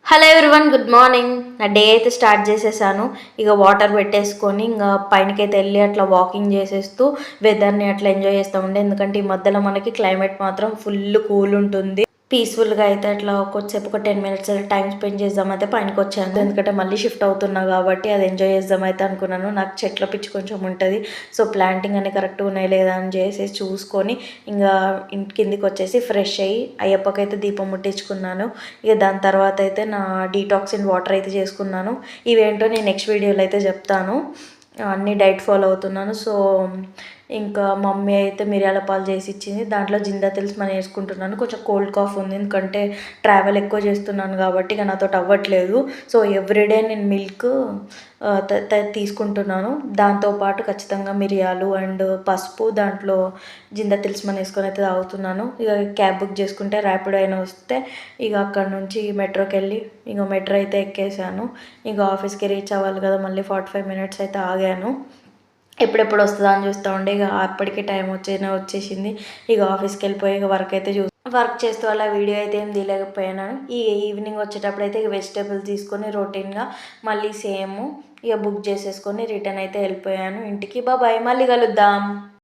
Hello everyone, good morning. నా day అయితే start చేసేసాను. ఇక వాటర్ పెట్టేసుకొని ఇంకా పైనకైతే వెళ్ళి అట్లా వాకింగ్ చేసేస్తూ వెదర్ని అట్లా ఎంజాయ్ చేస్తూ ఉండే. ఎందుకంటే ఈ మధ్యలో మనకి క్లైమేట్ మాత్రం ఫుల్ కూల్ ఉంటుంది. పీస్ఫుల్గా అయితే అట్లా కొద్దిసేపు ఒక 10 minutes టైం స్పెండ్ చేద్దామైతే పైనకి వచ్చాను. ఎందుకంటే మళ్ళీ షిఫ్ట్ అవుతున్నా కాబట్టి అది ఎంజాయ్ చేద్దామైతే అనుకున్నాను. నాకు చెట్ల పిచ్చి కొంచెం ఉంటుంది. సో ప్లాంటింగ్ అని కరెక్ట్గా ఉన్నాయి లేదా అని చేసి చూసుకొని ఇంకా ఇంటి కిందికి వచ్చేసి ఫ్రెష్ అయ్యి అయ్యప్పకైతే దీపం ముట్టించుకున్నాను. ఇక దాని తర్వాత అయితే నా డీటాక్సిన్ వాటర్ అయితే చేసుకున్నాను. ఇవేంటో నేను నెక్స్ట్ వీడియోలో అయితే చెప్తాను. అన్నీ డైట్ ఫాలో అవుతున్నాను. సో ఇంకా మమ్మీ అయితే మిరియాల పాలు చేసి ఇచ్చింది. దాంట్లో జిందా తెలుసుమని వేసుకుంటున్నాను. కొంచెం కోల్డ్ కాఫ్ ఉంది, ఎందుకంటే ట్రావెల్ ఎక్కువ చేస్తున్నాను కాబట్టి ఇక నాతో అవ్వట్లేదు. సో ఎవ్రీడే నేను మిల్క్ తీసుకుంటున్నాను. దాంతోపాటు ఖచ్చితంగా మిరియాలు అండ్ పసుపు, దాంట్లో జిందా తెలుసుమని వేసుకొని అయితే తాగుతున్నాను. ఇక క్యాబ్ బుక్ చేసుకుంటే ర్యాపిడో అయినా వస్తే ఇక అక్కడ నుంచి మెట్రోకి వెళ్ళి ఇక మెట్రో అయితే ఎక్కేసాను. ఇక ఆఫీస్కి రీచ్ అవ్వాలి కదా, మళ్ళీ 45 minutes అయితే ఆగాను. ఎప్పుడెప్పుడు వస్తుందా అని చూస్తూ ఉండే. ఇక అప్పటికే టైం వచ్చేసింది. ఇక ఆఫీస్కి వెళ్ళిపోయి ఇక వర్క్ చేస్తూ అలా వీడియో అయితే ఏం తీయలేకపోయాను. ఈ ఈవినింగ్ వచ్చేటప్పుడు అయితే ఇక వెజిటేబుల్ తీసుకొని రొటీన్గా మళ్ళీ సేమ్ ఇక బుక్ చేసేసుకొని రిటర్న్ అయితే వెళ్ళిపోయాను ఇంటికి. బాయ్, మళ్ళీ కలుద్దాం.